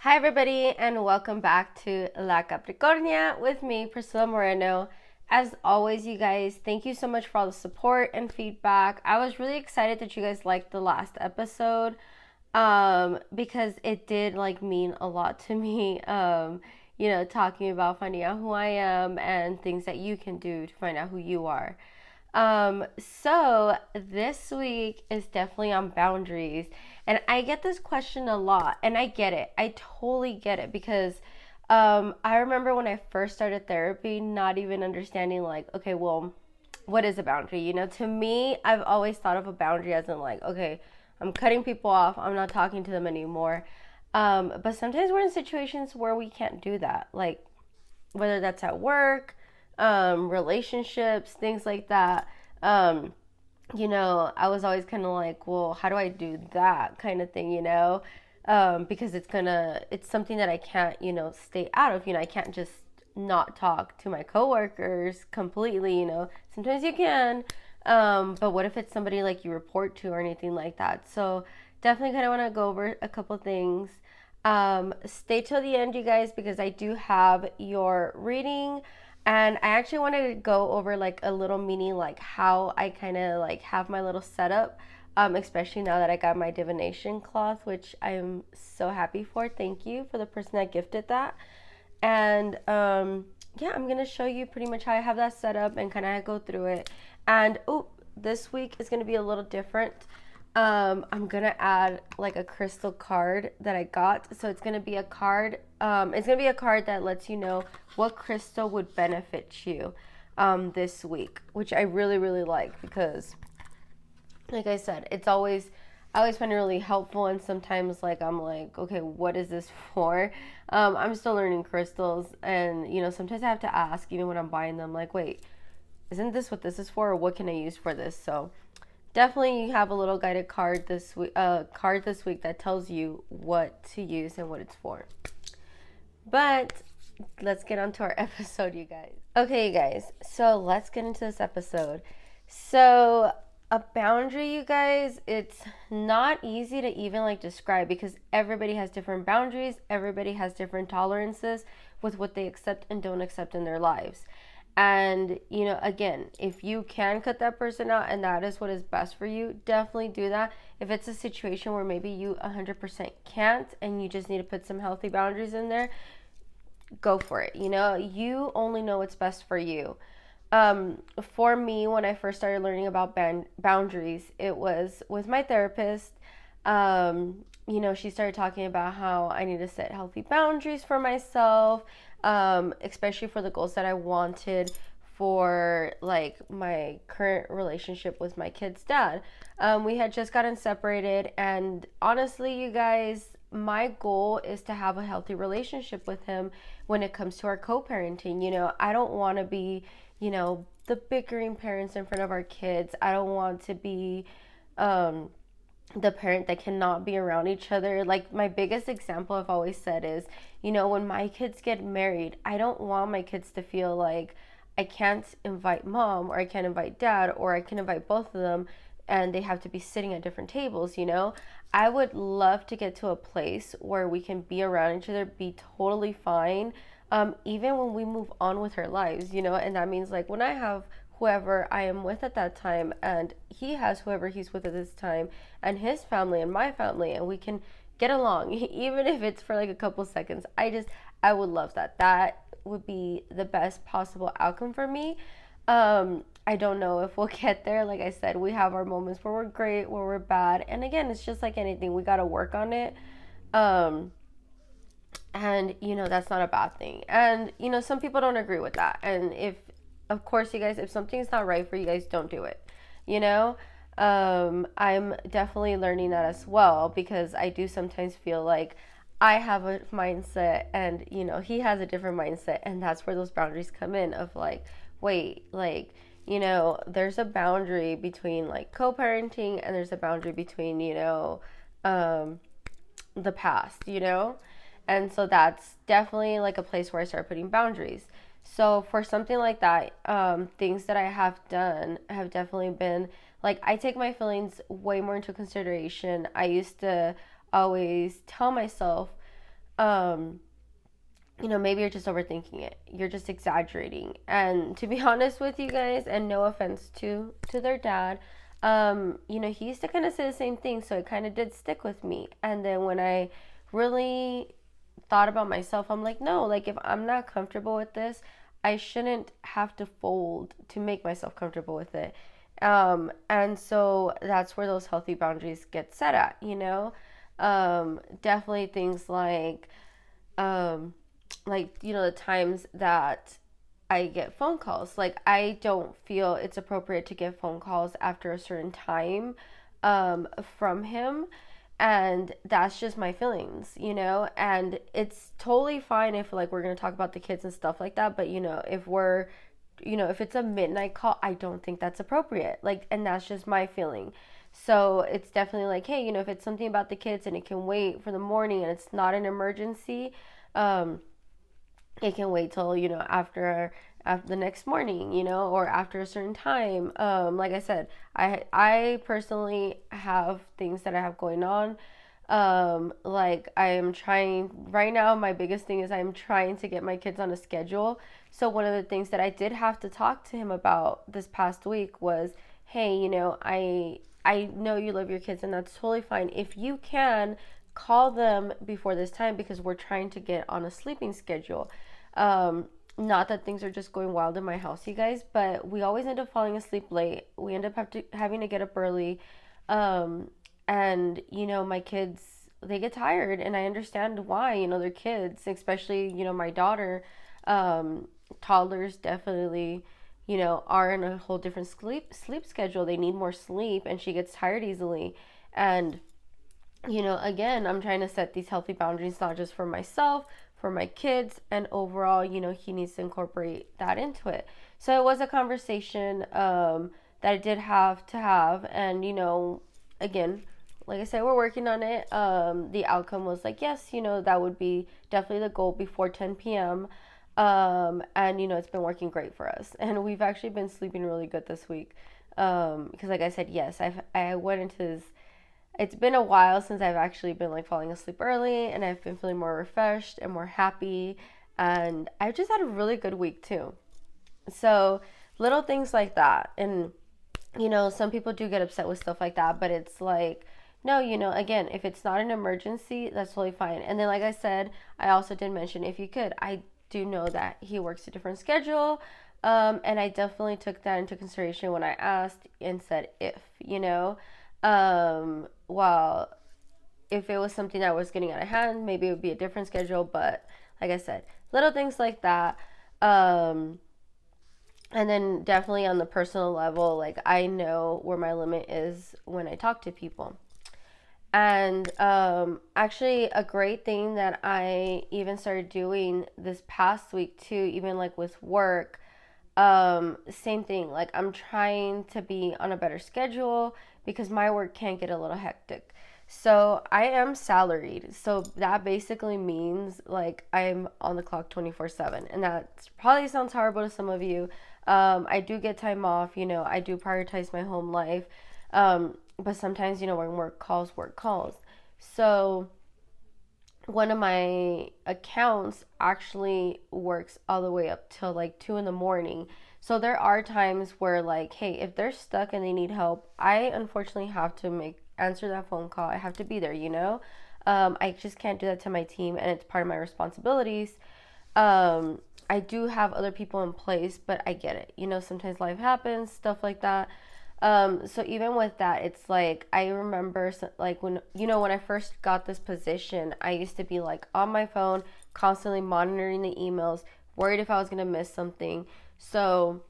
Hi, everybody, and welcome back to La Capricornia with me, Priscilla Moreno. As always, you guys, thank you so much for all the support and feedback. I was really excited that you guys liked the last episode because it did mean a lot to me. Talking about finding out who I am and things that you can do to find out who you are. So this week is definitely on boundaries. And I get this question a lot, and I get it. I totally get it because I remember when I first started therapy, not even understanding, okay, well, what is a boundary? To me, I've always thought of a boundary as in, okay, I'm cutting people off, I'm not talking to them anymore. But sometimes we're in situations where we can't do that, like whether that's at work, relationships, things like that. Um, I was always kind of like, well, how do I do that kind of thing? Because it's something that I can't, stay out of. I can't just not talk to my coworkers completely. Sometimes you can, but what if it's somebody like you report to or anything like that? So definitely kind of want to go over a couple things. Stay till the end, you guys, because I do have your reading. And I actually wanted to go over a little mini, how I kind of have my little setup, especially now that I got my divination cloth, which I am so happy for. Thank you for the person that gifted that. And yeah, I'm going to show you pretty much how I have that set up and kind of go through it. And this week is going to be a little different. I'm gonna add a crystal card that I got. So it's gonna be a card. It's gonna be a card that lets you know what crystal would benefit you this week, which I really really like because, like I said, I always find it really helpful. And sometimes I'm like, okay, what is this for? I'm still learning crystals, and sometimes I have to ask even when I'm buying them, like, wait, isn't this what this is for, or what can I use for this? So definitely you have a little guided card this week, that tells you what to use and what it's for. But let's get on to our episode, you guys. Okay, you guys, so let's get into this episode. So a boundary, you guys, it's not easy to even describe because everybody has different boundaries, everybody has different tolerances with what they accept and don't accept in their lives. And, again, if you can cut that person out and that is what is best for you, definitely do that. If it's a situation where maybe you 100% can't and you just need to put some healthy boundaries in there, go for it. You only know what's best for you. For me, when I first started learning about boundaries, it was with my therapist. She started talking about how I need to set healthy boundaries for myself, especially for the goals that I wanted for my current relationship with my kid's dad. We had just gotten separated, and honestly, you guys, my goal is to have a healthy relationship with him when it comes to our co-parenting. I don't want to be, the bickering parents in front of our kids. I don't want to be the parent that cannot be around each other. My biggest example I've always said is, when my kids get married, I don't want my kids to feel like I can't invite mom or I can't invite dad or I can invite both of them and they have to be sitting at different tables. I would love to get to a place where we can be around each other, be totally fine, even when we move on with our lives, and that means when I have whoever I am with at that time, and he has whoever he's with at this time, and his family and my family, and we can get along, even if it's for a couple seconds. I would love that. That would be the best possible outcome for me. I don't know if we'll get there. Like I said, we have our moments where we're great, where we're bad, and again, it's just like anything. We got to work on it. And that's not a bad thing. And some people don't agree with that, and if of course, you guys, if something's not right for you guys, don't do it. I'm definitely learning that as well because I do sometimes feel like I have a mindset and, he has a different mindset. And that's where those boundaries come in of wait, there's a boundary between co-parenting and there's a boundary between, the past. And so that's definitely a place where I start putting boundaries. So for something like that, things that I have done have definitely been I take my feelings way more into consideration. I used to always tell myself um, maybe you're just overthinking it. You're just exaggerating. And to be honest with you guys, and no offense to their dad, he used to kind of say the same thing, so it kind of did stick with me. And then when I really thought about myself, I'm like, no, like if I'm not comfortable with this, I shouldn't have to fold to make myself comfortable with it. And so that's where those healthy boundaries get set at. Definitely things um, the times that I get phone calls. Like, I don't feel it's appropriate to get phone calls after a certain time from him. And that's just my feelings. And it's totally fine if, like, we're going to talk about the kids and stuff like that. But, if it's a midnight call, I don't think that's appropriate. Like, and that's just my feeling. So it's definitely like, hey, if it's something about the kids and it can wait for the morning and it's not an emergency, um, it can wait till after the next morning, or after a certain time. Like I said, I personally have things that I have going on. Like, I am trying right now. My biggest thing is I'm trying to get my kids on a schedule. So one of the things that I did have to talk to him about this past week was, hey, I know you love your kids and that's totally fine. If you can, call them before this time because we're trying to get on a sleeping schedule. Not that things are just going wild in my house, you guys, but we always end up falling asleep late. We end up having to get up early. And my kids, they get tired, and I understand why. They're kids, especially my daughter. Toddlers definitely are in a whole different sleep schedule. They need more sleep, and she gets tired easily. And again, I'm trying to set these healthy boundaries, not just for myself, for my kids, and overall, he needs to incorporate that into it. So it was a conversation that I did have to have. And, again, like I said, we're working on it. The outcome was like, yes, that would be definitely the goal before 10 p.m. And, it's been working great for us. And we've actually been sleeping really good this week. Because like I said, yes, I went into this. It's been a while since I've actually been like falling asleep early, and I've been feeling more refreshed and more happy, and I've just had a really good week too. So little things like that. And some people do get upset with stuff like that, but it's like, no, again, if it's not an emergency, that's totally fine. And then, like I said, I also did mention, if you could, I do know that he works a different schedule. And I definitely took that into consideration when I asked and said, well, if it was something that was getting out of hand, maybe it would be a different schedule. But like I said, little things like that. And then definitely on the personal level, like, I know where my limit is when I talk to people. And actually, a great thing that I even started doing this past week too, even like with work, same thing. Like, I'm trying to be on a better schedule because my work can get a little hectic. So I am salaried. So that basically means like I'm on the clock 24/7. And that probably sounds horrible to some of you. I do get time off, I do prioritize my home life. But sometimes, when work calls, work calls. So one of my accounts actually works all the way up till like 2 in the morning. So there are times where, like, hey, if they're stuck and they need help, I unfortunately have to answer that phone call. I have to be there. I just can't do that to my team, and it's part of my responsibilities. I do have other people in place, but I get it. Sometimes life happens, stuff like that. So even with that, it's like, I remember like when I first got this position, I used to be like on my phone, constantly monitoring the emails, worried if I was going to miss something. So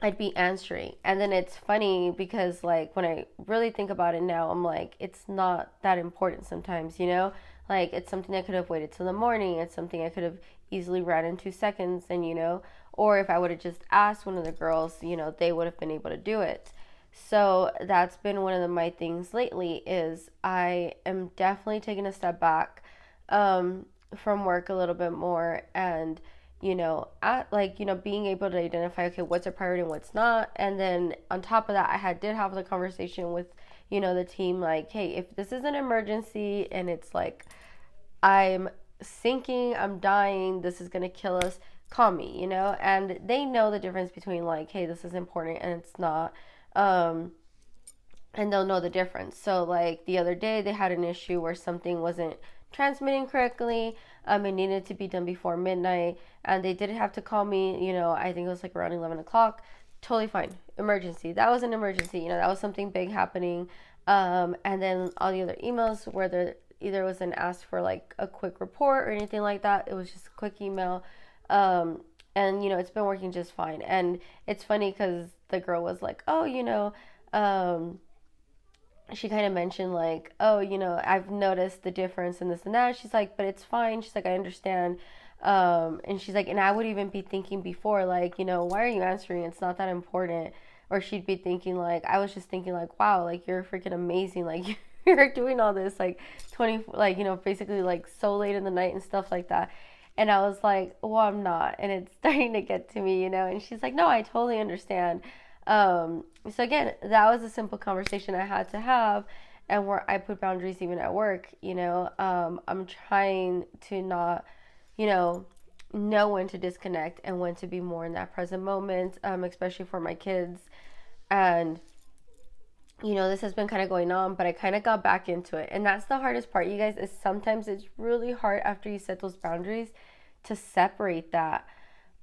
I'd be answering. And then it's funny because, like, when I really think about it now, I'm like, it's not that important sometimes. Like, it's something I could have waited till the morning. It's something I could have easily read in 2 seconds, and or if I would have just asked one of the girls, they would have been able to do it. So that's been one of my things lately, is I am definitely taking a step back from work a little bit more, and being able to identify, okay, what's a priority and what's not. And then on top of that, did have the conversation with the team, like, hey, if this is an emergency and it's like I'm sinking, I'm dying, this is gonna kill us, call me, and they know the difference between like, hey, this is important and it's not. Um, and they'll know the difference. So like the other day they had an issue where something wasn't transmitting correctly. It needed to be done before midnight, and they didn't have to call me. I think it was like around 11 o'clock. Totally fine. Emergency. That was an emergency. That was something big happening. And then all the other emails where there either was an ask for like a quick report or anything like that. It was just a quick email. And it's been working just fine. And it's funny because the girl was like, oh, um, she kind of mentioned like, oh, I've noticed the difference in this and that. She's like, but it's fine. She's like, I understand. And she's like, and I would even be thinking before, like, why are you answering? It's not that important. Or she'd be thinking like, I was just thinking like, wow, like you're freaking amazing. Like you're doing all this like 20, like, basically like so late in the night and stuff like that. And I was like, well, I'm not. And it's starting to get to me, and she's like, no, I totally understand. So again, that was a simple conversation I had to have, and where I put boundaries even at work. I'm trying to not, you know when to disconnect and when to be more in that present moment, especially for my kids. And this has been kind of going on, but I kind of got back into it. And that's the hardest part, you guys, is sometimes it's really hard after you set those boundaries to separate that.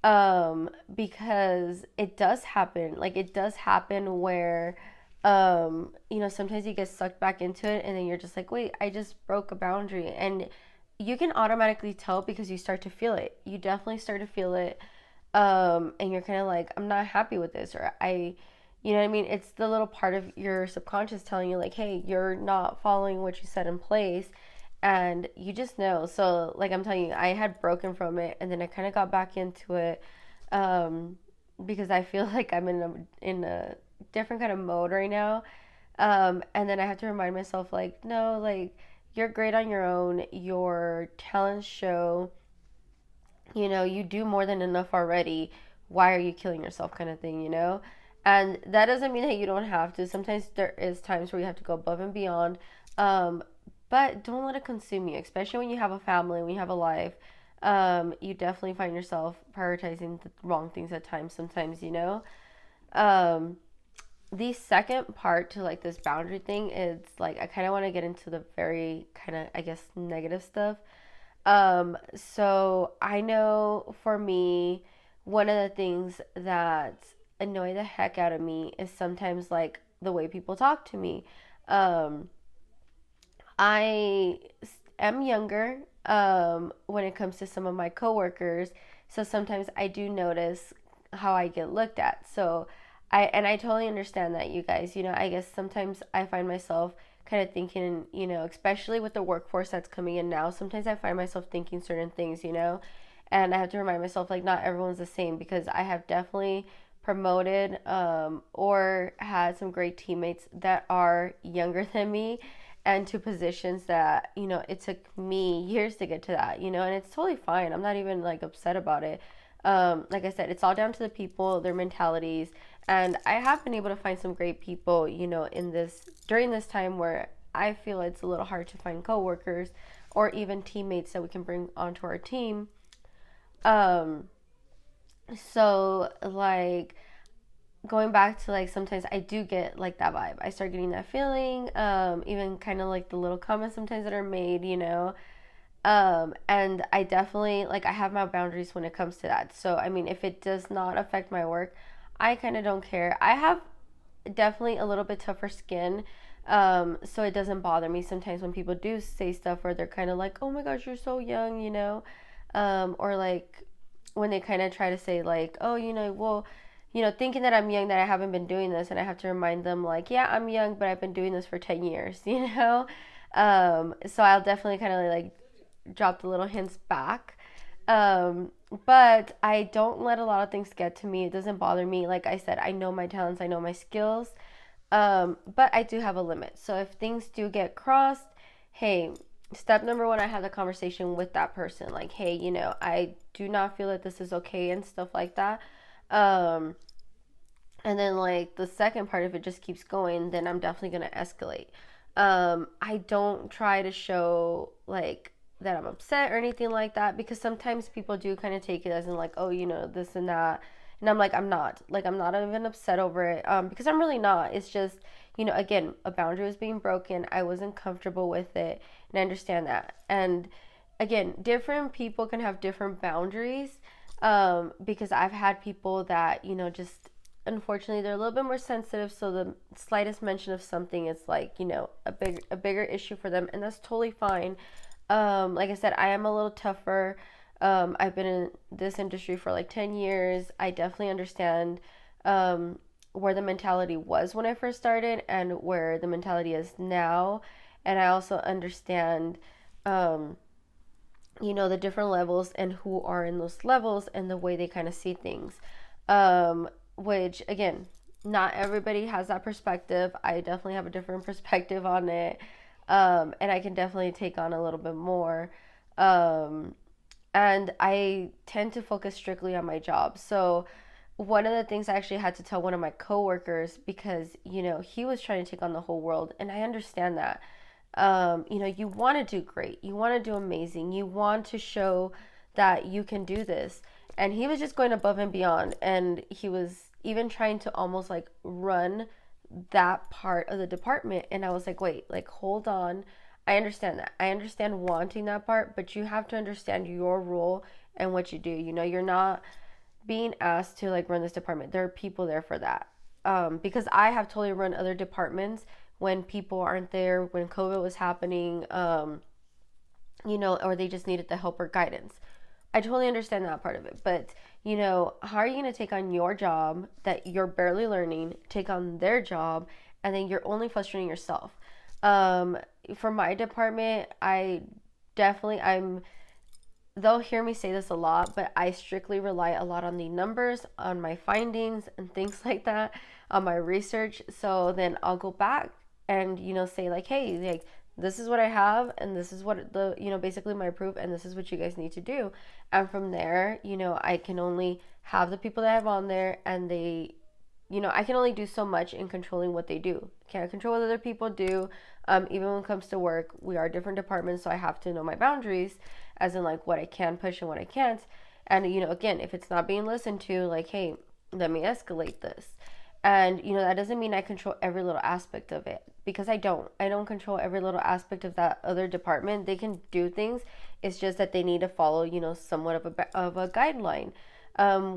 Because it does happen. Like, it does happen where, sometimes you get sucked back into it and then you're just like, wait, I just broke a boundary. And you can automatically tell because you start to feel it. You definitely start to feel it. And you're kind of like, I'm not happy with this, or you know what I mean? It's the little part of your subconscious telling you, like, hey, you're not following what you set in place. And you just know. So, like I'm telling you, I had broken from it, and then I kind of got back into it, um, because I feel like I'm in a different kind of mode right now. And then I have to remind myself, like, no, like, you're great on your own. Your talents show, you do more than enough already. Why are you killing yourself, kind of thing. And that doesn't mean that you don't have to. Sometimes there is times where you have to go above and beyond. um, but don't let it consume you, especially when you have a family, when you have a life. You definitely find yourself prioritizing the wrong things at times sometimes. um, the second part to like this boundary thing is like, I kind of want to get into the very kind of, I guess, negative stuff. So I know for me, one of the things that annoy the heck out of me is sometimes like the way people talk to me. Um, I am younger, when it comes to some of my coworkers, so sometimes I do notice how I get looked at. So I totally understand that, you guys. I guess sometimes I find myself kind of thinking, especially with the workforce that's coming in now, sometimes I find myself thinking certain things, and I have to remind myself, like, not everyone's the same, because I have definitely promoted, or had some great teammates that are younger than me, and to positions that, it took me years to get to that, and it's totally fine. I'm not even like upset about it. Like I said, it's all down to the people, their mentalities. And I have been able to find some great people, in this, during this time where I feel it's a little hard to find coworkers or even teammates that we can bring onto our team. Um, so like, going back to like, sometimes I do get like that vibe. I start getting that feeling, even kind of like the little comments sometimes that are made, and I definitely, like, I have my boundaries when it comes to that. So I mean, if it does not affect my work, I kind of don't care. I have definitely a little bit tougher skin, so it doesn't bother me sometimes when people do say stuff where they're kind of like, oh my gosh, you're so young, or like when they kind of try to say like, oh, well, thinking that I'm young, that I haven't been doing this, and I have to remind them like, yeah, I'm young, but I've been doing this for 10 years, so I'll definitely kind of like drop the little hints back. But I don't let a lot of things get to me. It doesn't bother me. Like I said, I know my talents, I know my skills. But I do have a limit. So if things do get crossed, hey, step number one, I have the conversation with that person. Like, hey, I do not feel that this is okay and stuff like that. Um, and then like the second part, if it just keeps going, then I'm definitely gonna escalate. I don't try to show like that I'm upset or anything like that, because sometimes people do kind of take it as in like, oh, this and that. And I'm like, I'm not. Like, I'm not even upset over it, because I'm really not. It's just, again, a boundary was being broken. I wasn't comfortable with it, and I understand that. And again, different people can have different boundaries, because I've had people that, just unfortunately they're a little bit more sensitive, so the slightest mention of something is like, a bigger issue for them, and that's totally fine. Like I said, I am a little tougher. I've been in this industry for like 10 years. I definitely understand where the mentality was when I first started and where the mentality is now. And I also understand, the different levels and who are in those levels and the way they kind of see things. Which, again, not everybody has that perspective. I definitely have a different perspective on it. And I can definitely take on a little bit more. And I tend to focus strictly on my job. So one of the things I actually had to tell one of my coworkers, because he was trying to take on the whole world, and I understand that. You want to do great, you want to do amazing, you want to show that you can do this, and he was just going above and beyond, and he was even trying to almost like run that part of the department. And I was like, wait, like, hold on. I understand that. I understand wanting that part, but you have to understand your role and what you do. You're not being asked to like run this department. There are people there for that. Because I have totally run other departments when people aren't there, when COVID was happening, or they just needed the help or guidance. I totally understand that part of it. But, how are you going to take on your job that you're barely learning, take on their job, and then you're only frustrating yourself? For my department, they'll hear me say this a lot, but I strictly rely a lot on the numbers, on my findings and things like that, on my research. So then I'll go back and, say like, hey, like, this is what I have, and this is what basically my proof, and this is what you guys need to do. And from there, I can only have the people that I have on there, and I can only do so much in controlling what they do. Can't control what other people do. Even when it comes to work, we are different departments, so I have to know my boundaries, as in like what I can push and what I can't. And again, if it's not being listened to, like, hey, let me escalate this. And that doesn't mean I control every little aspect of it, because I don't control every little aspect of that other department. They can do things. It's just that they need to follow somewhat of a guideline.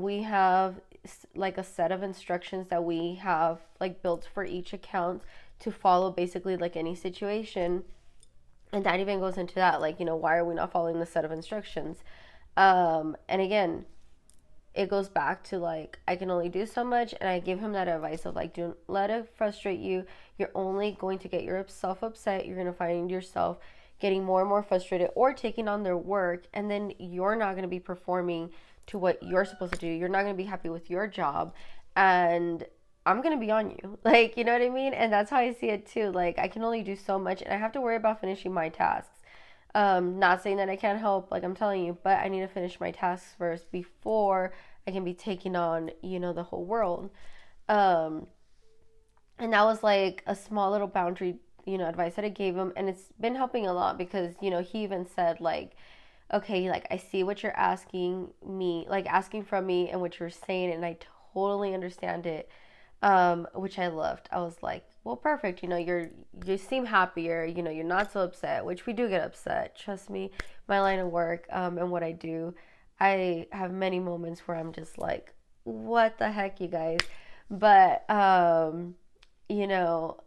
We have like a set of instructions that we have like built for each account to follow, basically like any situation. And that even goes into that, like, why are we not following the set of instructions? And again, it goes back to like, I can only do so much, and I give him that advice of like, don't let it frustrate you. You're only going to get yourself upset. You're going to find yourself getting more and more frustrated or taking on their work, and then you're not going to be performing to what you're supposed to do. You're not going to be happy with your job, and I'm going to be on you. Like, you know what I mean? And that's how I see it too. Like, I can only do so much, and I have to worry about finishing my tasks. Not saying that I can't help, like I'm telling you, but I need to finish my tasks first before I can be taking on, the whole world. Um, and that was like a small little boundary, advice that I gave him, and it's been helping a lot, because, he even said like, okay, like, I see what you're asking me, like asking from me, and what you're saying, and I totally understand it. Which I loved. I was like, well, perfect. You seem happier. You're not so upset, which we do get upset. Trust me, my line of work, and what I do, I have many moments where I'm just like, what the heck, you guys? But, you know,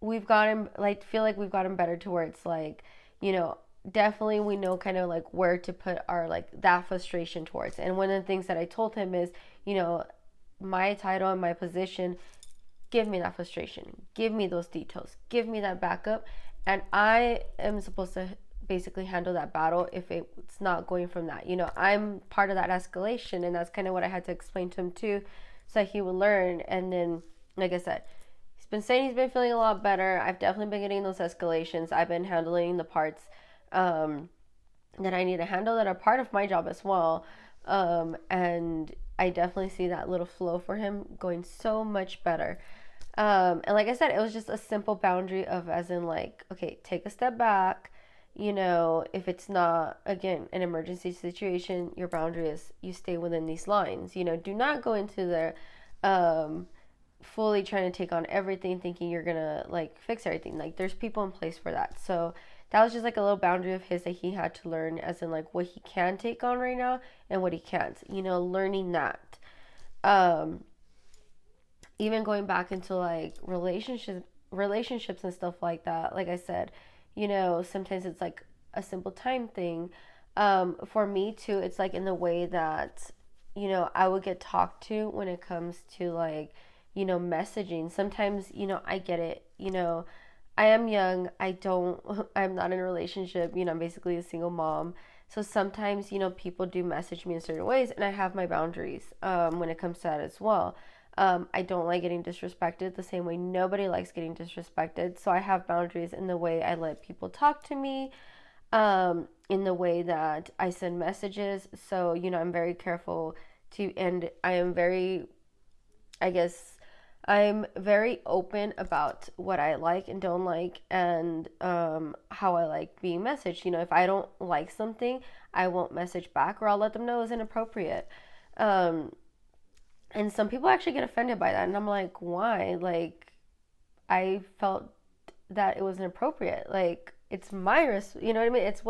we've gotten, like, feel like we've gotten better to where it's like, you know, definitely we know kind of like where to put our, like, that frustration towards. And one of the things that I told him is, you know, my title and my position, give me that frustration, give me those details, give me that backup, and I am supposed to basically handle that battle if it's not going from that. I'm part of that escalation, and that's kind of what I had to explain to him too, so that he would learn. And then, like I said, he's been saying he's been feeling a lot better. I've definitely been getting those escalations. I've been handling the parts that I need to handle that are part of my job as well. And I definitely see that little flow for him going so much better. And like I said, it was just a simple boundary of, as in like, okay, take a step back, if it's not, again, an emergency situation, your boundary is you stay within these lines. Do not go into the fully trying to take on everything, thinking you're gonna like fix everything. Like, there's people in place for that. So that was just like a little boundary of his that he had to learn, as in like what he can take on right now and what he can't. Learning that. Even going back into like relationships and stuff like that. Like I said, sometimes it's like a simple time thing. For me too, it's like in the way that I would get talked to when it comes to like messaging. Sometimes I get it. I am young. I'm not in a relationship. I'm basically a single mom. So sometimes people do message me in certain ways, and I have my boundaries when it comes to that as well. I don't like getting disrespected the same way nobody likes getting disrespected. So I have boundaries in the way I let people talk to me, in the way that I send messages. So, I'm very careful and I am I guess, I'm very open about what I like and don't like, and how I like being messaged. If I don't like something, I won't message back, or I'll let them know it's inappropriate. Um, and some people actually get offended by that, and I'm like, why? Like, I felt that it was inappropriate. Like, it's my you know what I mean? It's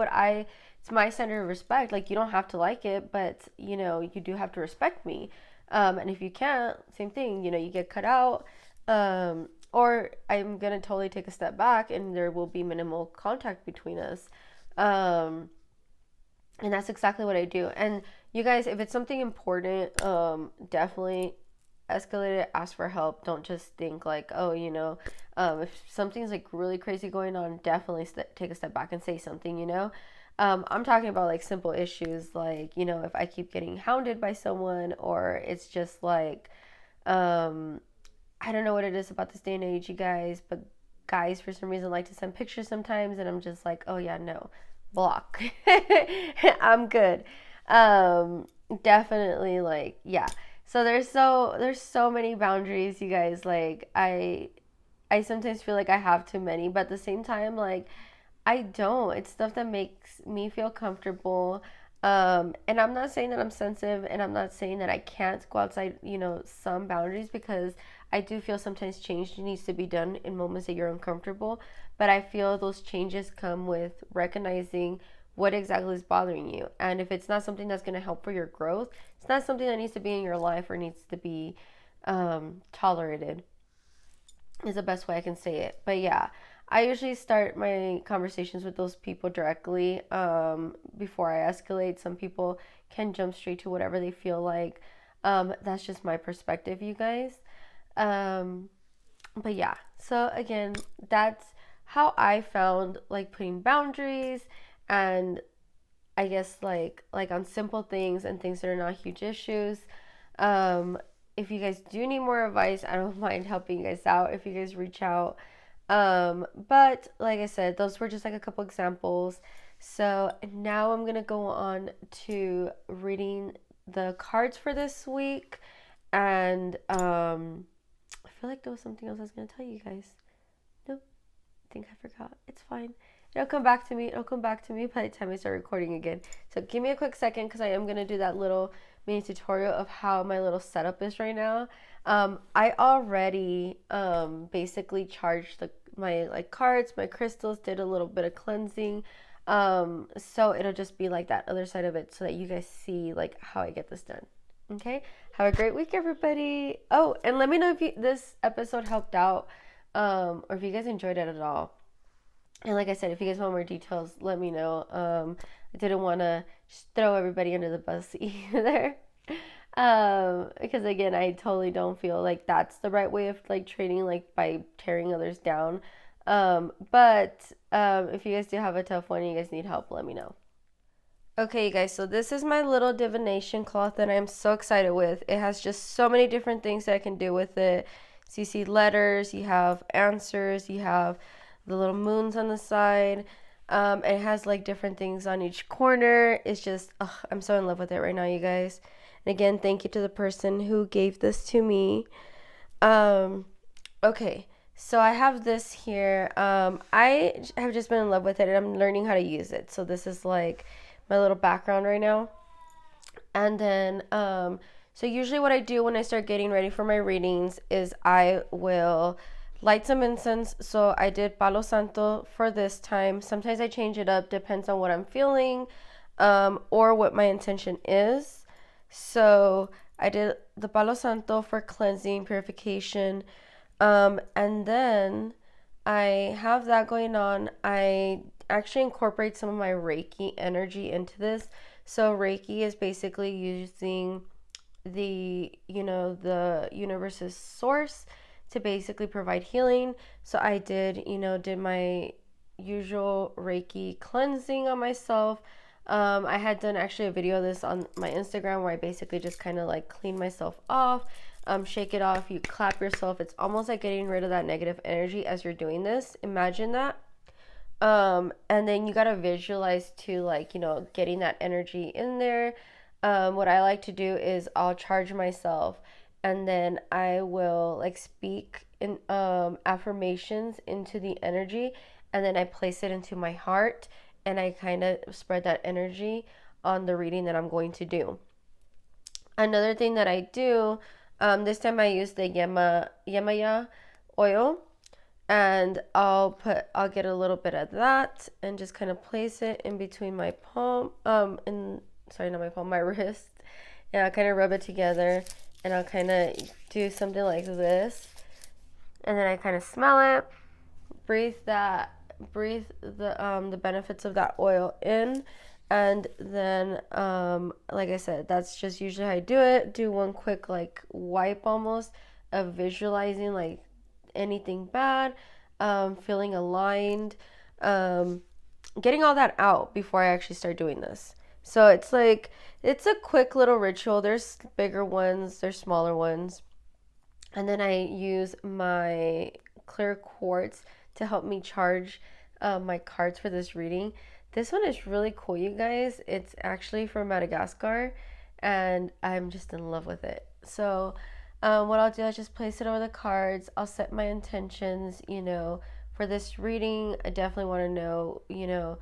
my standard of respect. Like, you don't have to like it, but you do have to respect me. And if you can't, same thing. You get cut out. Or I'm gonna totally take a step back, and there will be minimal contact between us. Um, and that's exactly what I do. And you guys, if it's something important, definitely escalate it, ask for help. Don't just think like, oh, if something's like really crazy going on, definitely take a step back and say something. I'm talking about like simple issues, like, if I keep getting hounded by someone, or it's just like, I don't know what it is about this day and age, you guys, but guys for some reason like to send pictures sometimes, and I'm just like, oh yeah, no, block. I'm good. Um, Definitely, like, yeah. So there's so many boundaries, you guys. Like, I sometimes feel like I have too many, but at the same time, like, I don't. It's stuff that makes me feel comfortable. And I'm not saying that I'm sensitive, and I'm not saying that I can't go outside, some boundaries, because I do feel sometimes change needs to be done in moments that you're uncomfortable. But I feel those changes come with recognizing what exactly is bothering you. And if it's not something that's going to help for your growth, it's not something that needs to be in your life or needs to be tolerated, is the best way I can say it. But yeah, I usually start my conversations with those people directly, before I escalate. Some people can jump straight to whatever they feel like. That's just my perspective, you guys. Um, but yeah, so again, that's how I found like putting boundaries, and I guess like on simple things and things that are not huge issues. Um, if you guys do need more advice, I don't mind helping you guys out if you guys reach out. But like I said, those were just like a couple examples. So now I'm gonna go on to reading the cards for this week, and I feel like there was something else I was gonna tell you guys. Nope, I think I forgot. It's fine. It'll come back to me. It'll come back to me by the time I start recording again. So give me a quick second, because I am going to do that little mini tutorial of how my little setup is right now. I already basically charged my like cards, my crystals, did a little bit of cleansing. So it'll just be like that other side of it, so that you guys see like how I get this done. Okay? Have a great week, everybody. Oh, and let me know if this episode helped out, or if you guys enjoyed it at all. And like I said, if you guys want more details, let me know. I didn't want to just throw everybody under the bus either. Because again, I totally don't feel like that's the right way of like training, like by tearing others down. But if you guys do have a tough one and you guys need help, let me know. Okay, you guys, so this is my little divination cloth that I'm so excited with. It has just so many different things that I can do with it. So you see letters, you have answers, you have the little moons on the side. It has like different things on each corner. It's just, I'm so in love with it right now, you guys. And again, thank you to the person who gave this to me. Um, okay, So I have this here. I have just been in love with it and I'm learning how to use it. So this is like my little background right now. And then, so usually what I do when I start getting ready for my readings is I will light some incense. So I did Palo Santo for this time. Sometimes I change it up, depends on what I'm feeling, or what my intention is. So I did the Palo Santo for cleansing, purification. And then I have that going on. I actually incorporate some of my Reiki energy into this. So Reiki is basically using the universe's source to basically provide healing. So I did my usual Reiki cleansing on myself. I had done actually a video of this on my Instagram where I basically just kind of like clean myself off, shake it off, you clap yourself. It's almost like getting rid of that negative energy as you're doing this. Imagine that. And then you gotta visualize too, like, getting that energy in there. What I like to do is I'll charge myself and then I will like speak in affirmations into the energy and then I place it into my heart and I kind of spread that energy on the reading that I'm going to do. Another thing that I do, this time I use the Yemaya oil and I'll get a little bit of that and just kind of place it in between my palm, sorry, not my palm, my wrist. And I'll kind of rub it together and I'll kind of do something like this. And then I kind of smell it, breathe the benefits of that oil in. And then, like I said, that's just usually how I do it. Do one quick like wipe almost of visualizing like anything bad, feeling aligned, getting all that out before I actually start doing this. So it's a quick little ritual. There's bigger ones, there's smaller ones. And then I use my clear quartz to help me charge my cards for this reading. This one is really cool, you guys. It's actually from Madagascar, and I'm just in love with it. So, what I'll do is just place it over the cards. I'll set my intentions, for this reading. I definitely want to know,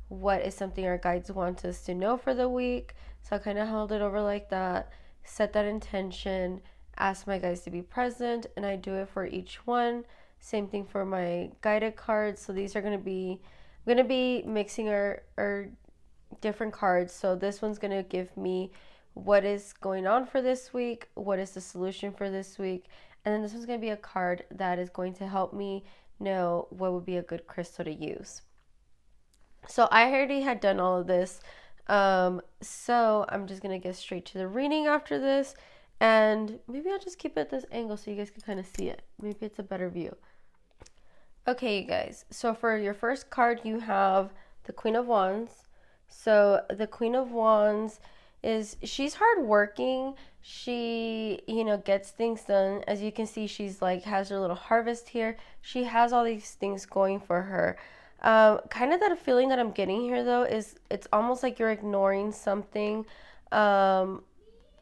what is something our guides want us to know for the week. So I kind of hold it over like that, set that intention, ask my guides to be present, and I do it for each one. Same thing for my guided cards. So these are going to be, I'm going to be mixing our different cards. So this one's going to give me what is going on for this week, what is the solution for this week, and then this one's going to be a card that is going to help me know what would be a good crystal to use. So I already had done all of this. So I'm just going to get straight to the reading after this. And maybe I'll just keep it at this angle so you guys can kind of see it. Maybe it's a better view. Okay, you guys. So for your first card, you have the Queen of Wands. So the Queen of Wands she's hardworking. She, gets things done. As you can see, she's like has her little harvest here. She has all these things going for her. Kind of that feeling that I'm getting here though is it's almost like you're ignoring something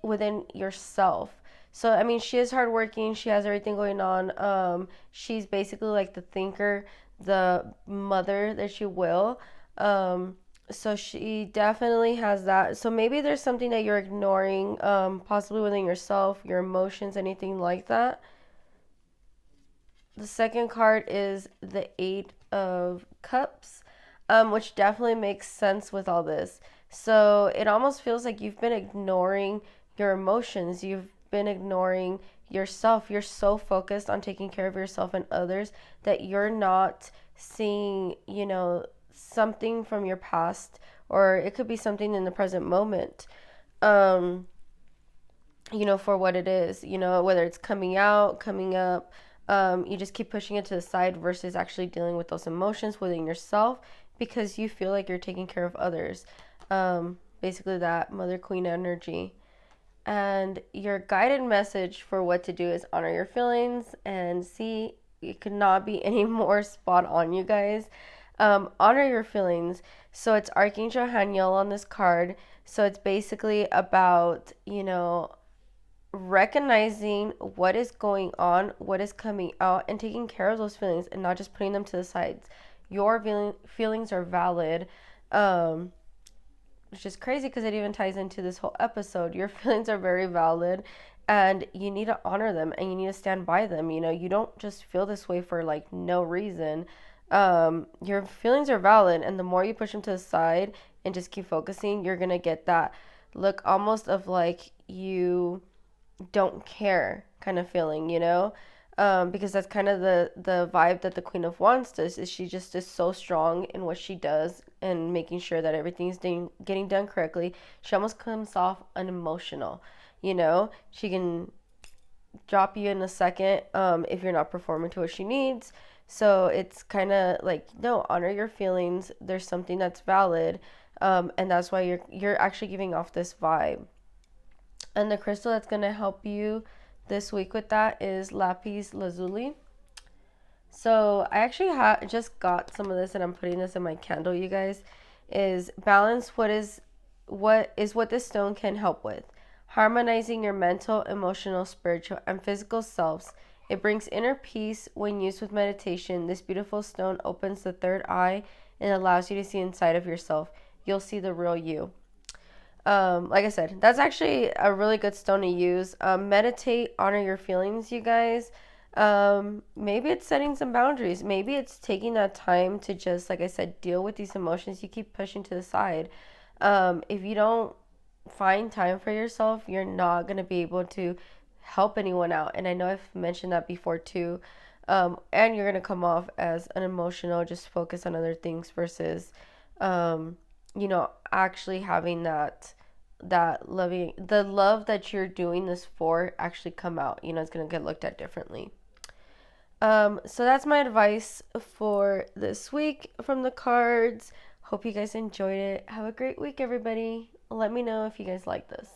within yourself. So I mean, she is hardworking. She has everything going on. She's basically like the thinker, the mother that you will. So she definitely has that. So maybe there's something that you're ignoring, possibly within yourself, your emotions, anything like that. The second card is the Eight of Cups, which definitely makes sense with all this. So it almost feels like you've been ignoring your emotions. You've been ignoring yourself. You're so focused on taking care of yourself and others that you're not seeing, something from your past, or it could be something in the present moment, for what it is, whether it's coming out, coming up. You just keep pushing it to the side versus actually dealing with those emotions within yourself because you feel like you're taking care of others. Basically, that Mother Queen energy. And your guided message for what to do is honor your feelings and see, it could not be any more spot on, you guys. Honor your feelings. So it's Archangel Haniel on this card. So it's basically about, recognizing what is going on, what is coming out, and taking care of those feelings and not just putting them to the sides. Your feelings are valid. Which is crazy because it even ties into this whole episode. Your feelings are very valid and you need to honor them and you need to stand by them. You know, you don't just feel this way for like no reason. Your feelings are valid, and the more you push them to the side and just keep focusing, you're gonna get that look almost of like you don't care kind of feeling, you know? Because that's kind of the vibe that the Queen of Wands does. Is she just is so strong in what she does and making sure that everything's getting done correctly. She almost comes off unemotional, you know? She can drop you in a second if you're not performing to what she needs. So it's kind of like, no, honor your feelings. There's something that's valid, and that's why you're actually giving off this vibe. And the crystal that's going to help you this week with that is lapis lazuli. So I actually just got some of this and I'm putting this in my candle, you guys. Is balance what this stone can help with. Harmonizing your mental, emotional, spiritual, and physical selves. It brings inner peace when used with meditation. This beautiful stone opens the third eye and allows you to see inside of yourself. You'll see the real you. Like I said, that's actually a really good stone to use. Meditate, honor your feelings, you guys. Maybe it's setting some boundaries. Maybe it's taking that time to just, like I said, deal with these emotions you keep pushing to the side. If you don't find time for yourself, you're not going to be able to help anyone out. And I know I've mentioned that before too. And you're going to come off as an emotional, just focus on other things versus, actually having the love that you're doing this for actually come out. It's going to get looked at differently. So that's my advice for this week from the cards. Hope you guys enjoyed it. Have a great week, everybody. Let me know if you guys like this.